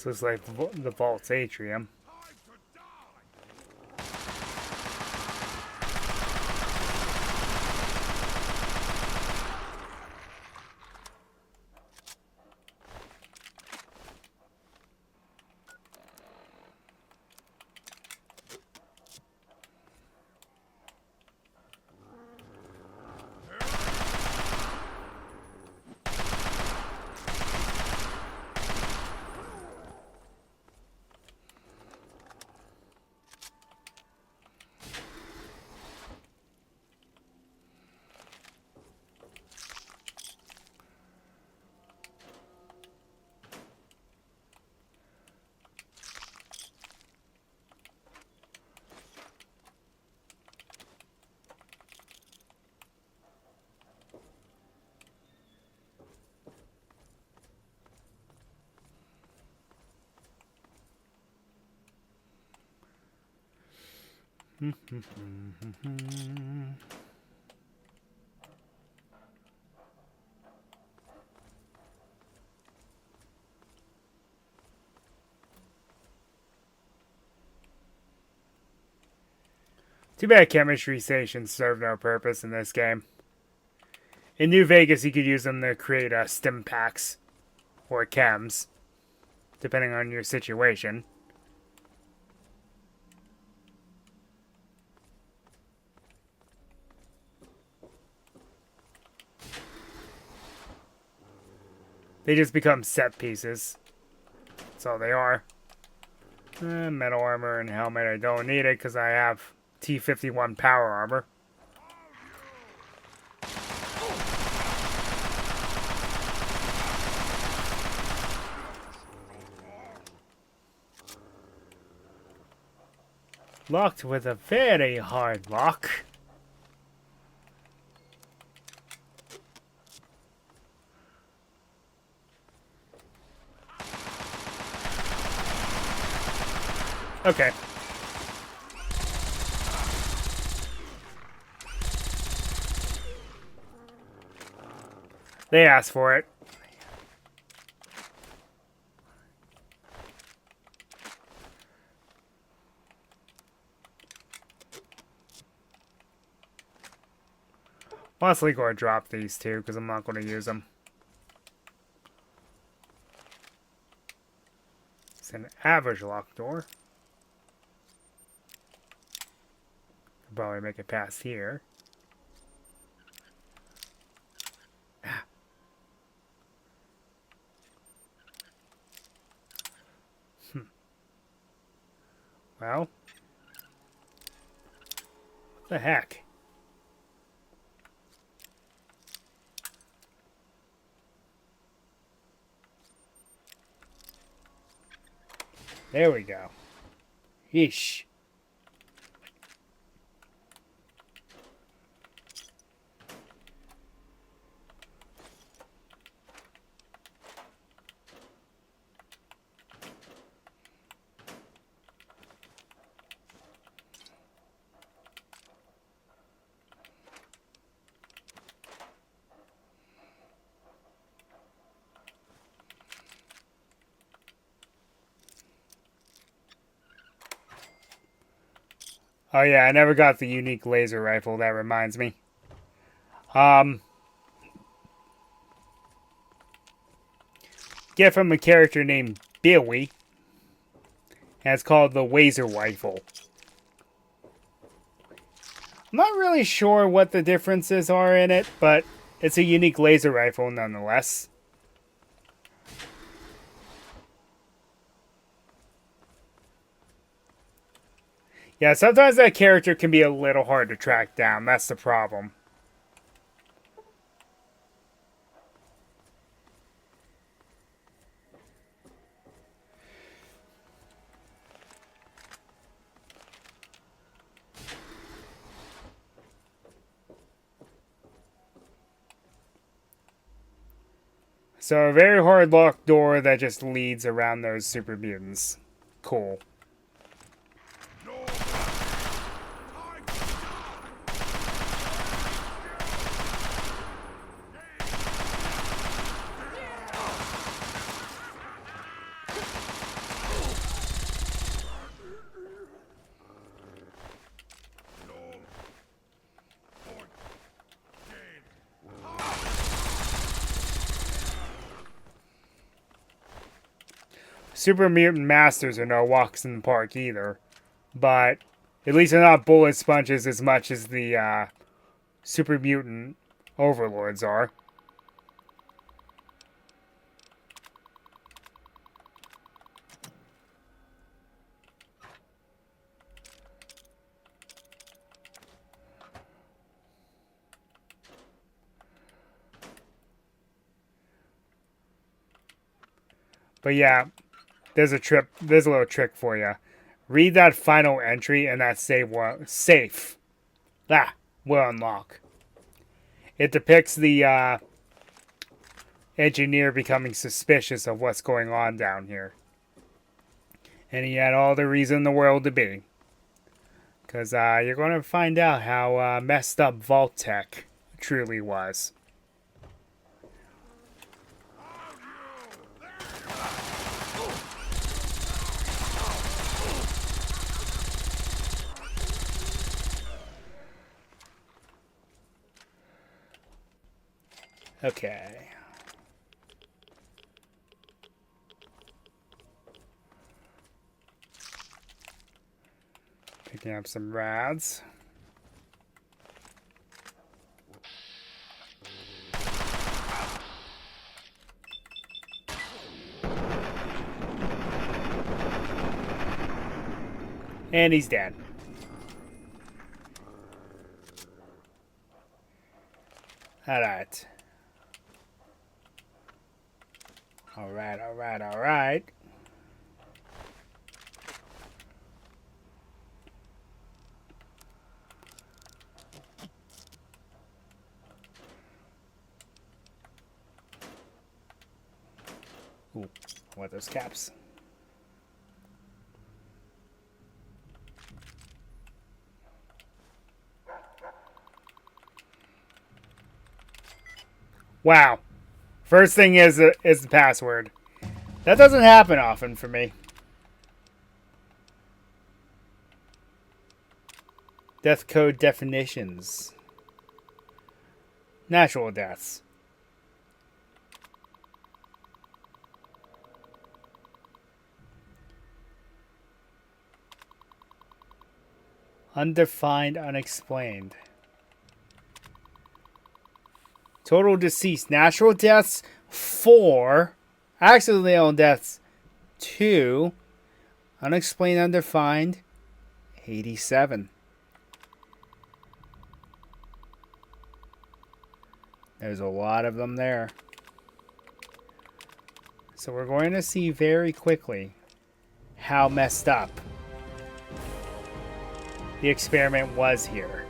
This looks like the vault's atrium. Too bad chemistry stations serve no purpose in this game. In New Vegas, you could use them to create stim packs or chems, depending on your situation. They just become set pieces. That's all they are. Metal armor and helmet, I don't need it because I have T-51 power armor. Locked with a very hard lock. Okay. They asked for it. Honestly, going to drop these two because I'm not going to use them. It's an average lock door. Could probably make it past here. Well, what the heck? There we go. Yeesh. Oh yeah, I never got the unique laser rifle, that reminds me. Get from a character named Billy. And it's called the Laser Rifle. I'm not really sure what the differences are in it, but it's a unique laser rifle nonetheless. Yeah, sometimes that character can be a little hard to track down. That's the problem. So a very hard locked door that just leads around those super mutants. Cool. Super Mutant Masters are no walks in the park either. But at least they're not bullet sponges as much as the Super Mutant Overlords are. But yeah, there's a little trick for you. Read that final entry and that safe. Will unlock. It depicts the engineer becoming suspicious of what's going on down here. And he had all the reason in the world to be. Because you're going to find out how messed up Vault Tech truly was. Okay. Picking up some rads. And he's dead. Alright. Alright. Ooh, I want those caps. Wow. First thing is the password. That doesn't happen often for me. Death code definitions. Natural deaths. Undefined, unexplained. Total deceased. Natural deaths, 4. Accidental deaths, 2. Unexplained, undefined, 87. There's a lot of them there. So we're going to see very quickly how messed up the experiment was here.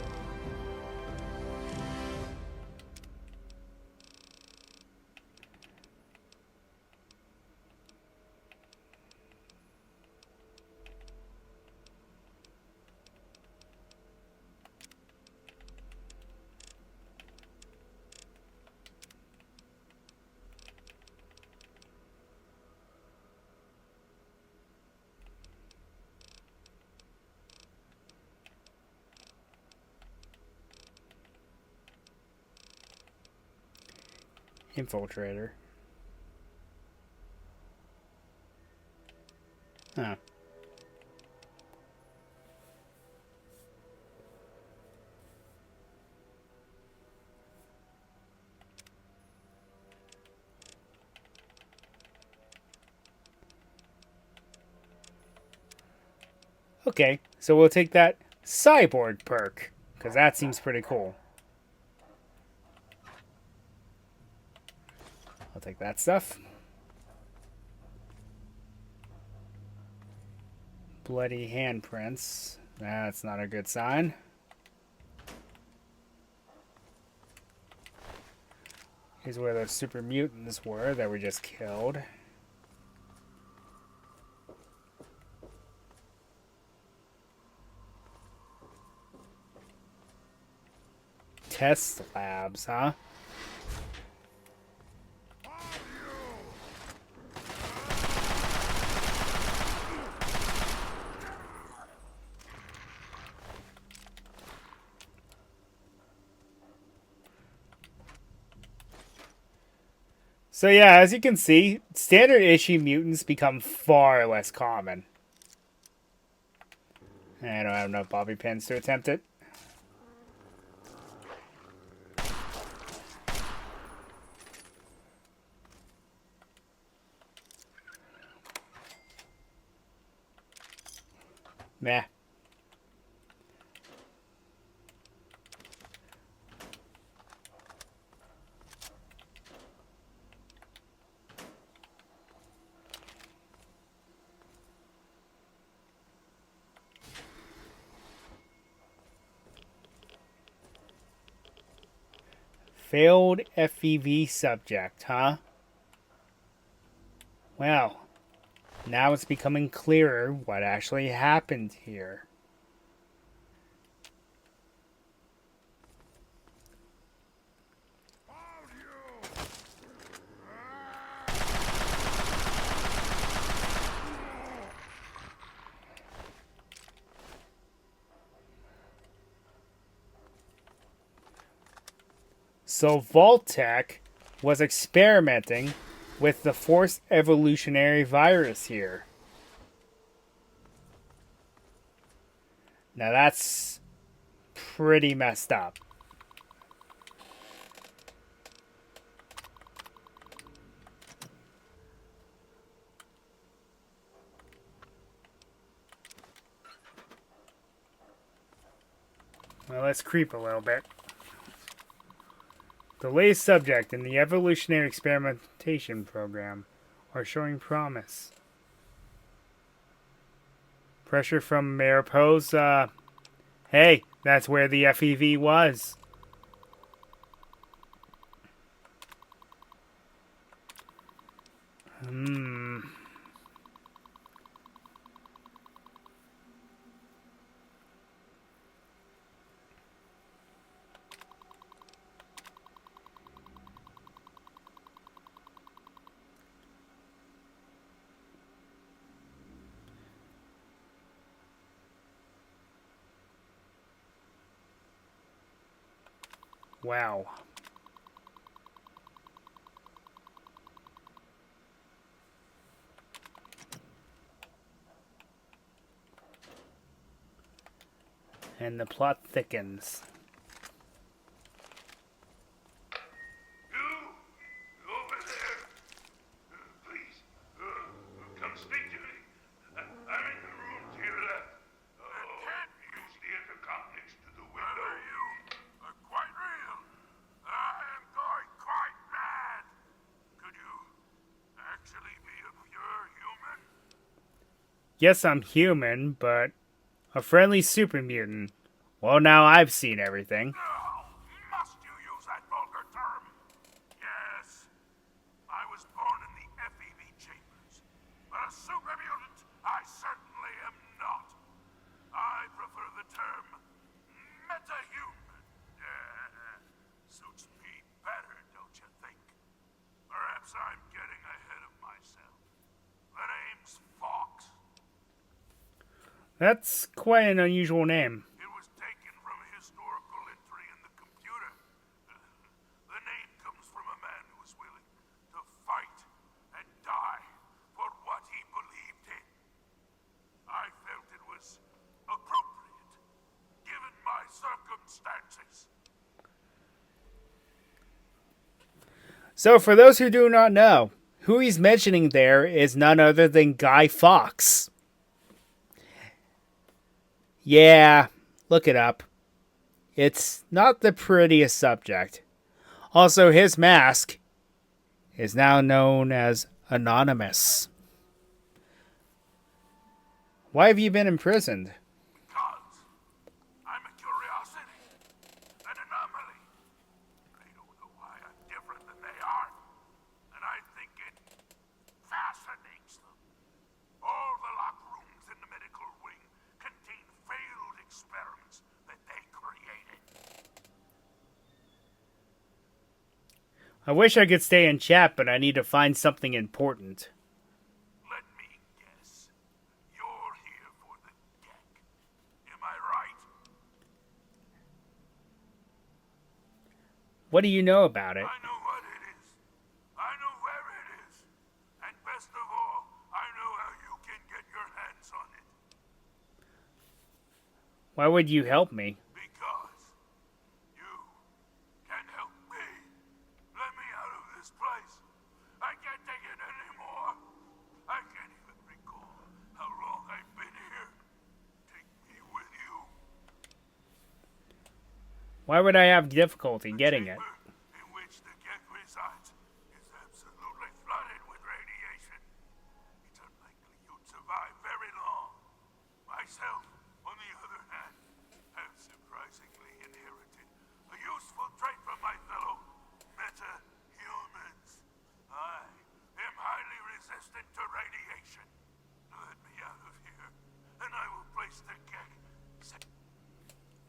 Infiltrator. Huh. Okay, so we'll take that cyborg perk, because that seems pretty cool. I'll take that stuff. Bloody handprints. That's not a good sign. Here's where those super mutants were that we just killed. Test labs, huh? So yeah, as you can see, standard issue mutants become far less common. I don't have enough bobby pins to attempt it. Meh. Failed FEV subject, huh? Well, now it's becoming clearer what actually happened here. So Vault-Tec was experimenting with the forced evolutionary virus here. Now that's pretty messed up. Well, let's creep a little bit. The latest subject in the evolutionary experimentation program are showing promise. Pressure from Mariposa. Hey, that's where the FEV was. Wow. And the plot thickens. Yes, I'm human, but a friendly super mutant. Well, now I've seen everything. No! Must you use that vulgar term? Yes. I was born in the FEV chambers. But a super mutant, I certainly am not. I prefer the term metahuman. Suits me better, don't you think? Perhaps I'm getting ahead of myself. The name's Fox. That's quite an unusual name. It was taken from a historical entry in the computer. The name comes from a man who was willing to fight and die for what he believed in. I felt it was appropriate, given my circumstances. So, for those who do not know, who he's mentioning there is none other than Guy Fawkes. Yeah, look it up. It's not the prettiest subject. Also, his mask is now known as Anonymous. Why have you been imprisoned? Because I'm a curiosity, an anomaly. They don't know why I'm different than they are, and I think it fascinates them. All the locker rooms in the medical wing contain failed experiments that they created. I wish I could stay in chat, but I need to find something important. Let me guess. You're here for the deck. Am I right? What do you know about it? I know what it is. I know Why would you help me? Because you can help me. Let me out of this place. I can't take it anymore. I can't even recall how long I've been here. Take me with you. Why would I have difficulty getting it? In which the Gek resides is absolutely flooded with radiation. It's unlikely you'd survive very long. Myself, on the other hand, have surprisingly inherited a useful trait from my fellow meta-humans. I am highly resistant to radiation. Let me out of here, and I will place the Gek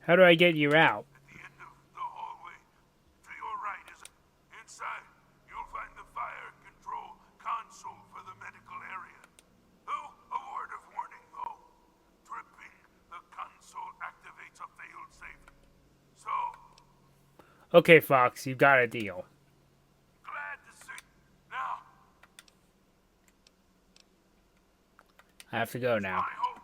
How do I get you out? at the end of the hallway. To your right is inside. You'll find the fire control console for the medical area. Oh, a word of warning though. Tripping the console activates a failed safe. So, Okay, Fox, you've got a deal. glad to see. Now, I have to go now. I hope.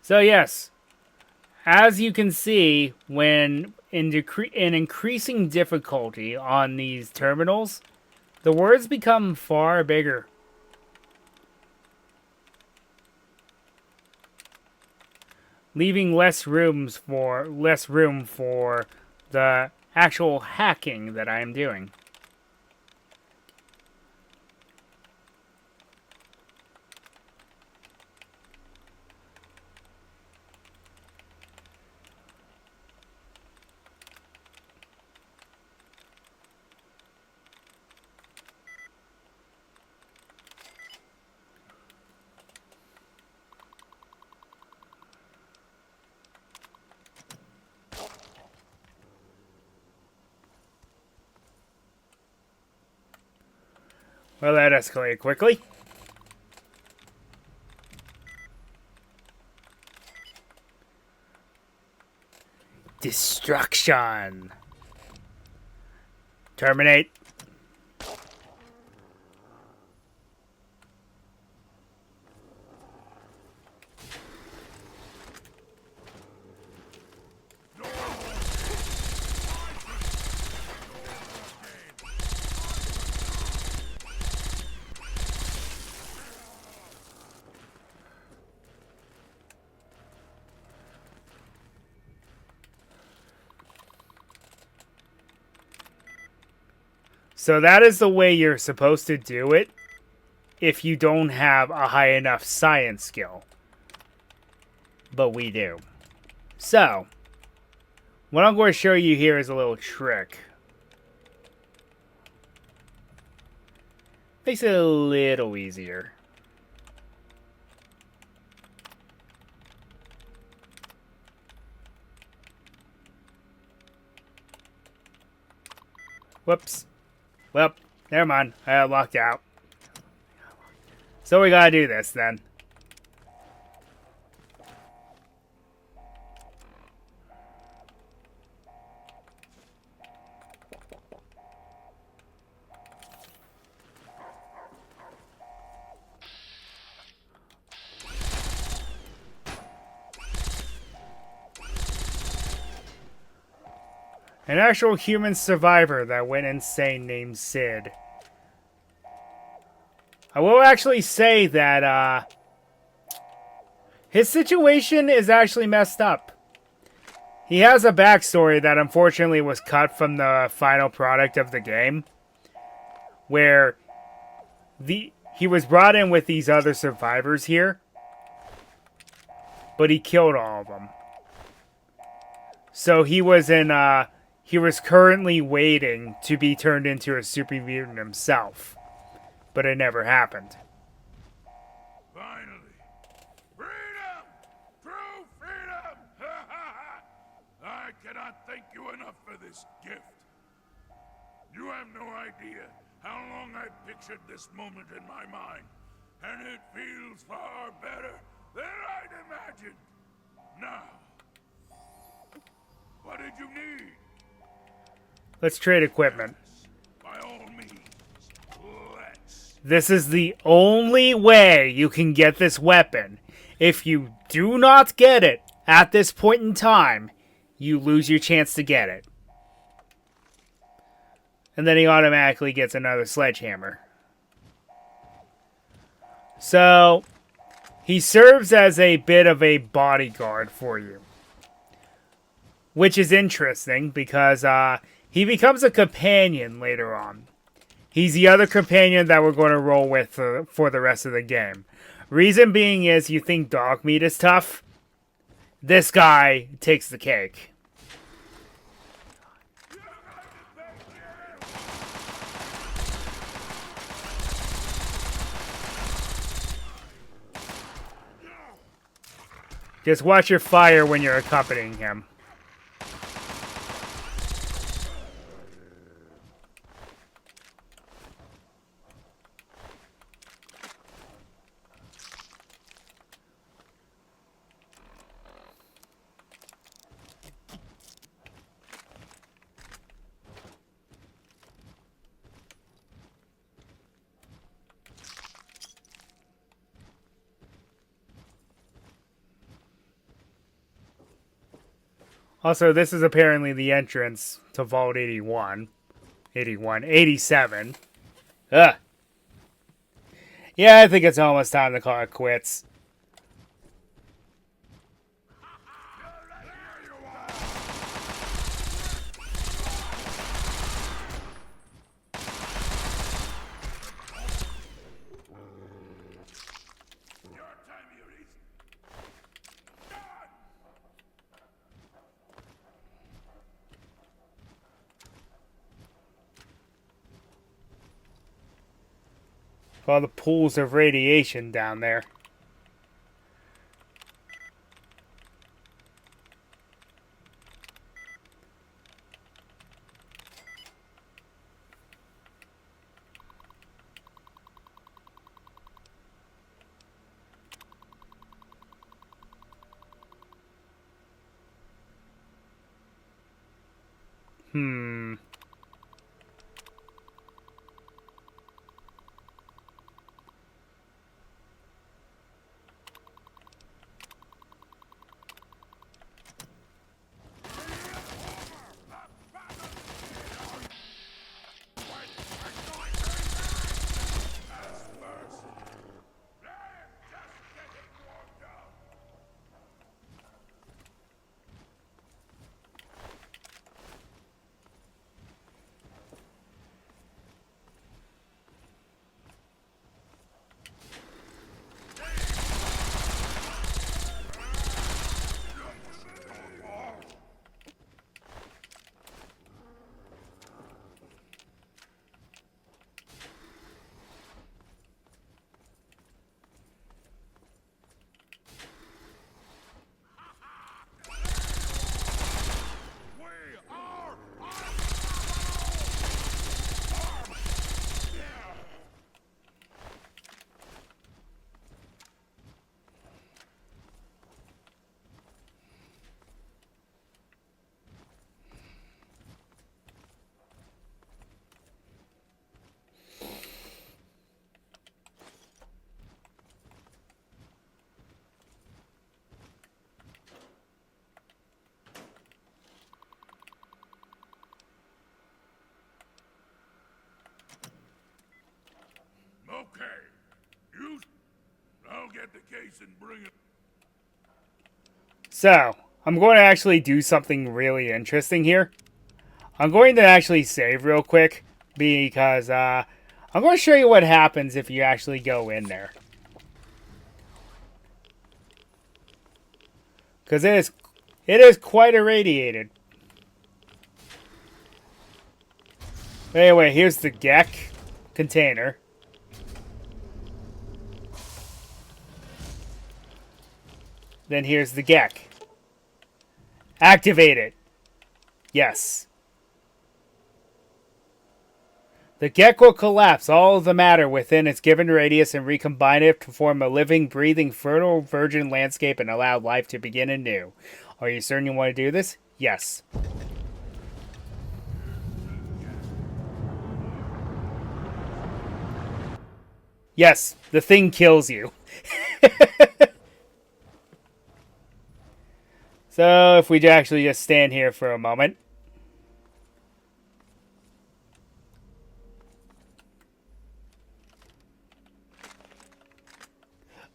So yes, as you can see, when in increasing difficulty on these terminals, the words become far bigger. Leaving less room for the actual hacking that I am doing. Well, that escalated quickly. Destruction. Terminate. So that is the way you're supposed to do it if you don't have a high enough science skill. But we do. So, what I'm going to show you here is a little trick. Makes it a little easier. Whoops. Well, never mind. I got locked out. So we gotta do this then. An actual human survivor that went insane named Sid. I will actually say that, his situation is actually messed up. He has a backstory that unfortunately was cut from the final product of the game. Where he was brought in with these other survivors here. But he killed all of them. So he was he was currently waiting to be turned into a super mutant himself. But it never happened. Finally. Freedom! True freedom! I cannot thank you enough for this gift. You have no idea how long I've pictured this moment in my mind. and it feels far better than I'd imagined. Now, what did you need? Let's trade equipment. By all means, let's. This is the only way you can get this weapon. If you do not get it at this point in time, you lose your chance to get it. And then he automatically gets another sledgehammer. So, he serves as a bit of a bodyguard for you. Which is interesting because he becomes a companion later on. He's the other companion that we're going to roll with for the rest of the game. Reason being is you think dog meat is tough. This guy takes the cake. Just watch your fire when you're accompanying him. Also, this is apparently the entrance to Vault 87. Ugh. Yeah, I think it's almost time to call it quits. All the pools of radiation down there. Okay. I'll get the case and bring it. So, I'm going to actually do something really interesting here. I'm going to actually save real quick because I'm going to show you what happens if you actually go in there. Because it is quite irradiated. Anyway, here's the Gek container. Then here's the Gek. Activate it. Yes. The Gek will collapse all of the matter within its given radius and recombine it to form a living, breathing, fertile, virgin landscape and allow life to begin anew. Are you certain you want to do this? Yes. Yes, the thing kills you. So, if we actually just stand here for a moment.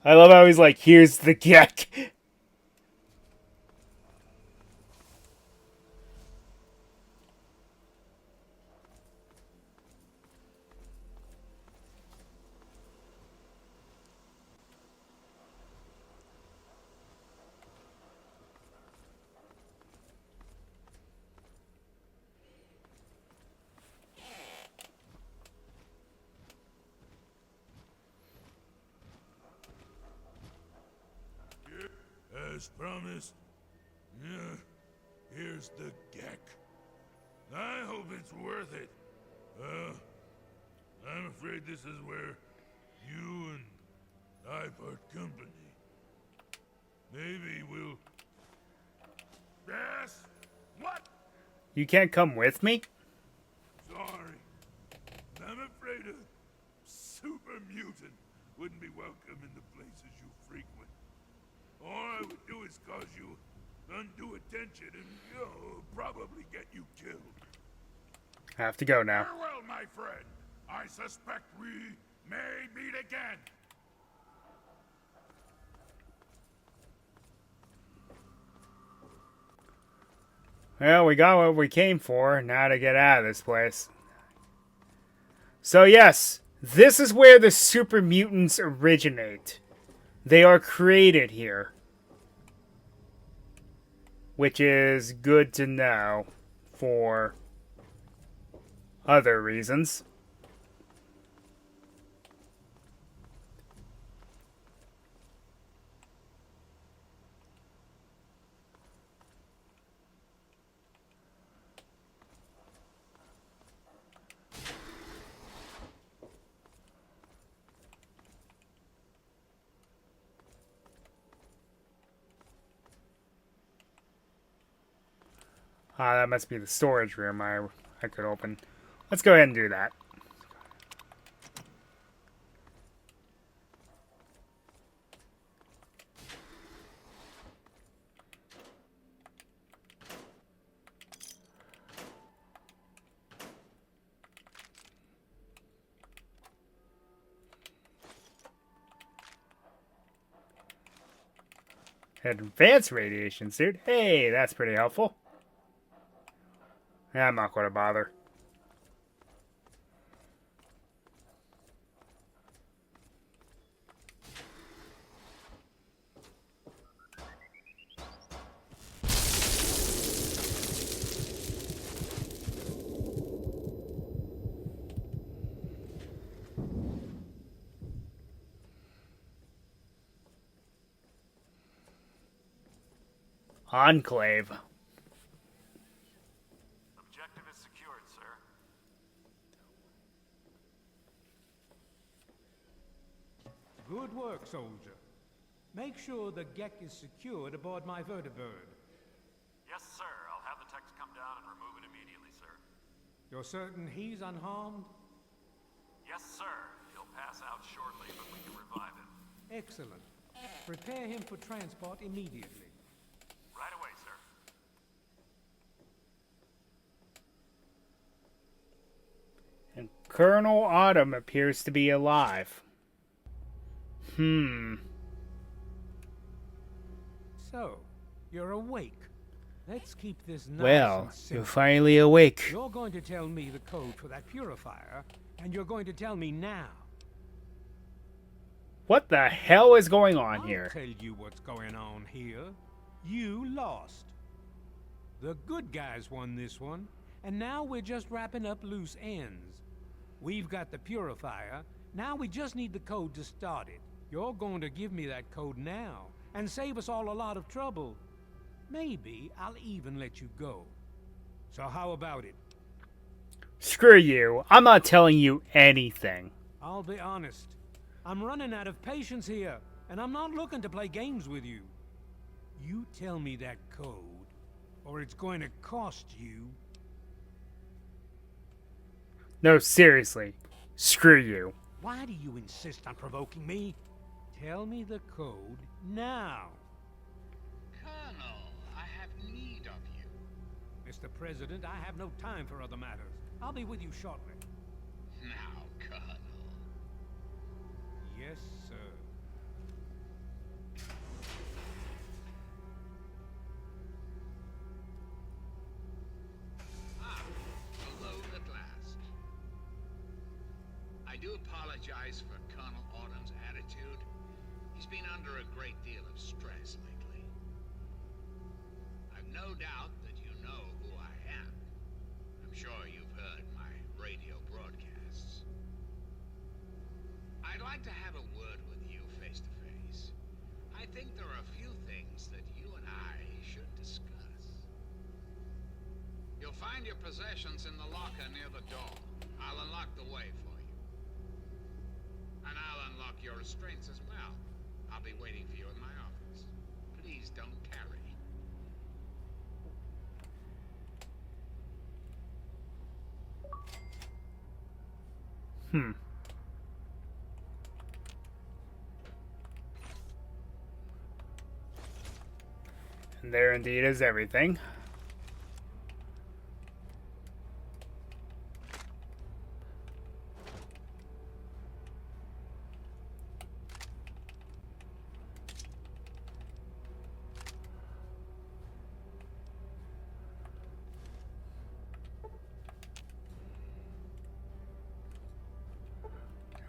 I love how he's like, here's the Gek. As promised, yeah, here's the Gek. I hope it's worth it. I'm afraid this is where you and I part company. Maybe we'll... Yes? What? You can't come with me? Sorry. I'm afraid a super mutant wouldn't be welcome in the places you frequent. All I would do is cause you undue attention and, probably get you killed. I have to go now. Farewell, my friend. I suspect we may meet again. Well, we got what we came for. Now to get out of this place. So yes, this is where the super mutants originate. They are created here. Which is good to know for other reasons. Ah, that must be the storage room I could open. Let's go ahead and do that. Advanced radiation suit? Hey, that's pretty helpful. Yeah, I'm not going to bother. Enclave. Objective is secured, sir. Good work, soldier. Make sure the Gek is secured aboard my vertibird. Yes, sir. I'll have the techs come down and remove it immediately, sir. You're certain he's unharmed? Yes, sir. He'll pass out shortly, but we can revive him. Excellent. Prepare him for transport immediately. Right away, sir. And Colonel Autumn appears to be alive. So, you're awake. Let's keep this nice Well, and you're simple. finally awake. You're going to tell me the code for that purifier, and you're going to tell me now. What the hell is going on I'll here? tell you what's going on here. You lost. The good guys won this one, and now we're just wrapping up loose ends. We've got the purifier, now we just need the code to start it. You're going to give me that code now, and save us all a lot of trouble. Maybe I'll even let you go. So how about it? Screw you. I'm not telling you anything. I'll be honest. I'm running out of patience here, and I'm not looking to play games with you. You tell me that code, or it's going to cost you. No, seriously. Screw you. Why do you insist on provoking me? Tell me the code now. Colonel, I have need of you. Mr. President, I have no time for other matters. I'll be with you shortly. Now, Colonel. Yes, sir. Alone at last. I do apologize for Colonel Autumn's attitude. He's been under a great deal of stress lately. I've no doubt that you know who I am. I'm sure you've heard my radio broadcasts. I'd like to have a word with you face to face. I think there are a few things that you and I should discuss. You'll find your possessions in the locker near the door. I'll unlock the way for you. And I'll unlock your restraints as well. I'll be waiting for you in my office. Please don't carry. And there indeed is everything.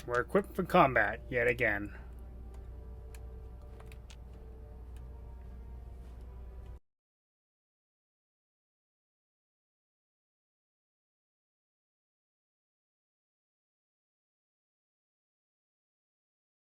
We're equipped for combat yet again.